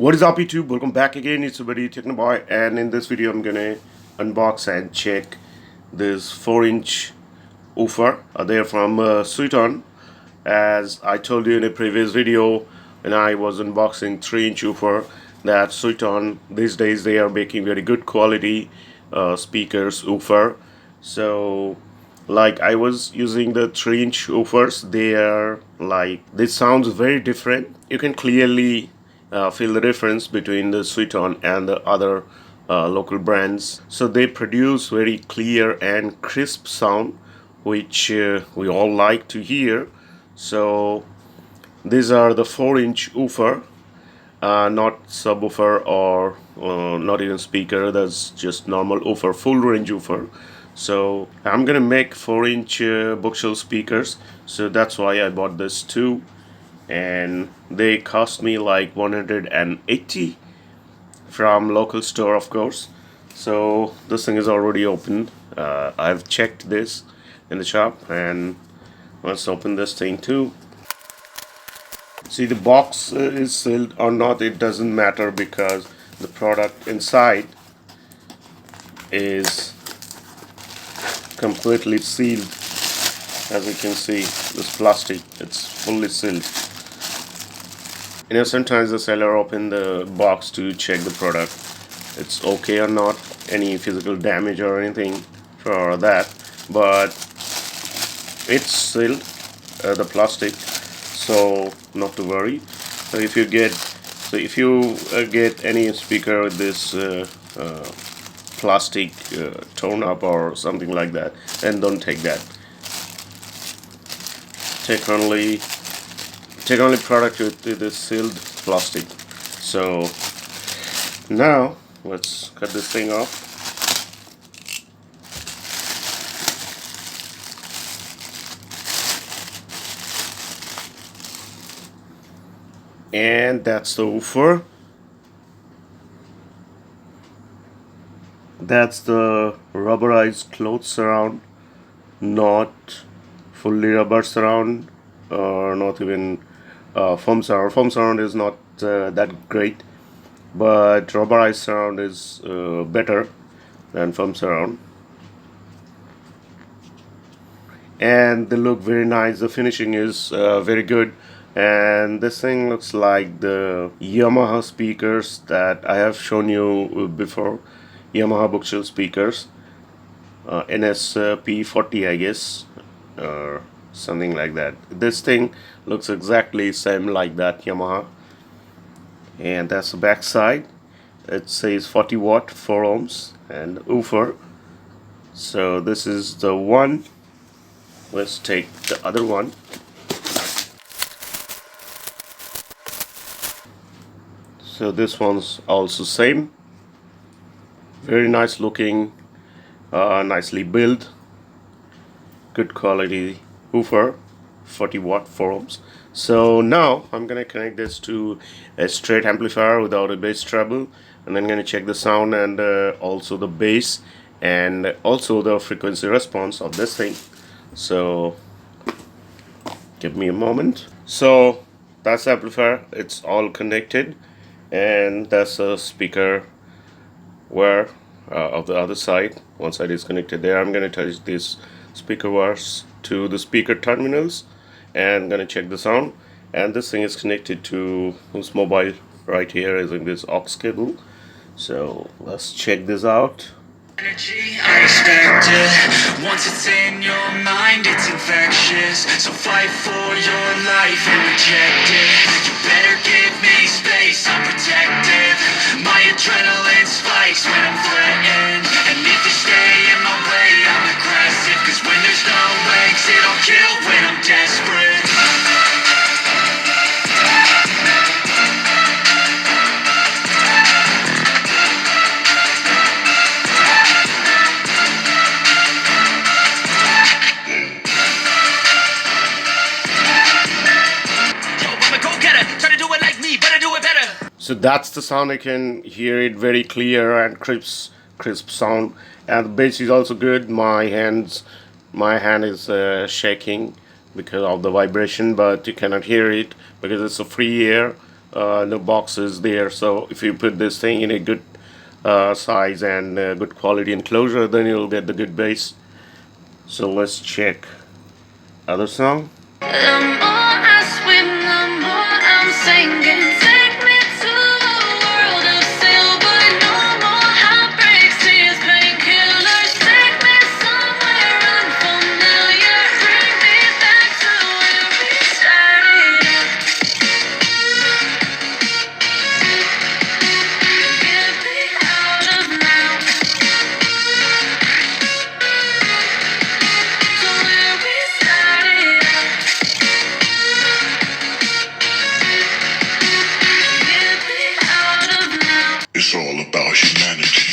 What is up YouTube? Welcome back again. It's your buddy Technoboy, and in this video I'm gonna unbox and check this 4-inch woofer. They're from Sweeton. As I told you in a previous video when I was unboxing 3-inch woofer, that Sweeton these days they are making very good quality speakers woofer. So like I was using the 3-inch woofers, they sounds very different. You can clearly feel the difference between the Sweeton and the other local brands. So they produce very clear and crisp sound, which we all like to hear. So these are the 4-inch woofer, not subwoofer or not even speaker. That's just normal woofer, full range woofer. So I'm gonna make 4-inch bookshelf speakers, so that's why I bought this too, and they cost me like 180 from local store, of course. So this thing is already open. I've checked this in the shop, and let's open this thing too. See, the box is sealed or not, it doesn't matter, because the product inside is completely sealed. As you can see, this plastic, it's fully sealed. You know, sometimes the seller open the box to check the product, it's okay or not, any physical damage or anything for that, but it's sealed, the plastic, so not to worry. So if you get any speaker with this plastic torn up or something like that, then don't take that. Take only product with this sealed plastic. So now let's cut this thing off. And that's the woofer. That's the rubberized cloth surround, not fully rubber surround, or not even foam surround. Foam surround is not that great, but rubberized surround is better than foam surround. And they look very nice. The finishing is very good. And this thing looks like the Yamaha speakers that I have shown you before. Yamaha bookshelf speakers, NSP40, I guess, or something like that. This thing looks exactly same like that Yamaha. And that's the back side. It says 40 watt, 4 ohms, and woofer. So this is the one. Let's take the other one. So this one's also same. Very nice looking, nicely built, good quality woofer, 40 watt, 4 ohms. So now I'm gonna connect this to a straight amplifier without a bass treble, and then gonna check the sound and also the bass and also the frequency response of this thing. So give me a moment. So that's the amplifier, it's all connected, and that's a speaker wire of the other side. One side is connected there. I'm going to touch these speaker wires to the speaker terminals and I'm going to check the sound. And this thing is connected to this mobile right here using this aux cable. So let's check this out. Energy, I expect it. Once it's in your mind, it's infectious. So fight for your life and reject it. You better give me space, I'm protective. My adrenaline spikes when I'm threatened. And if you stay in my way, I'm aggressive. Cause when there's no exit, I'll kill when I'm desperate. So that's the sound. I can hear it very clear and crisp sound, and the bass is also good. My hand is shaking because of the vibration, but you cannot hear it because it's a free air. no boxes there. So if you put this thing in a good size and good quality enclosure, then you'll get the good bass. So let's check other song. The more I swim, the more I'm sinking. Take me to a world of silver. No more heartbreaks, tears, painkillers. Take me somewhere unfamiliar. Bring me back to where we started. Get me out of now. To where we started. Get me out of now. It's all about humanity.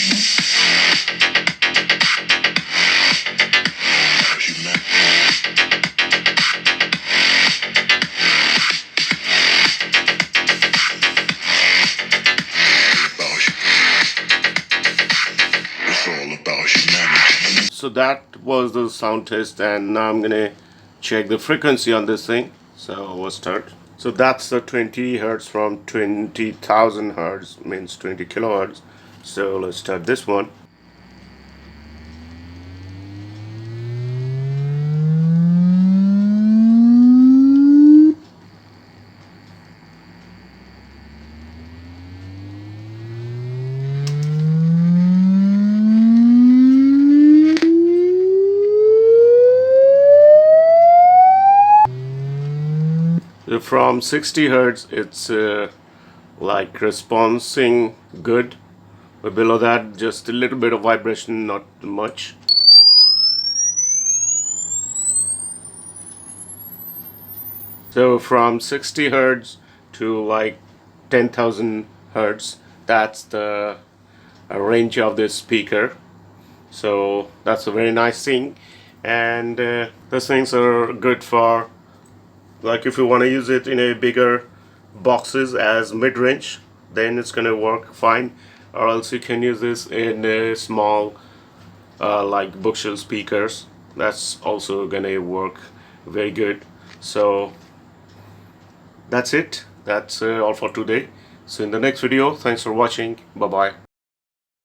It's all about humanity. So that was the sound test, and now I'm gonna check the frequency on this thing. So let's start. So that's the 20 hertz from 20,000 hertz, means 20 kilohertz. So let's start this one. From 60 hertz, it's like responding good, but below that, just a little bit of vibration, not much. So from 60 hertz to like 10,000 hertz, that's the range of this speaker. So that's a very nice thing, and those things are good for, like, if you want to use it in a bigger boxes as mid-range, then it's gonna work fine. Or else you can use this in a small like bookshelf speakers. That's also gonna work very good. So that's it. That's all for today. So in the next video, thanks for watching. Bye bye.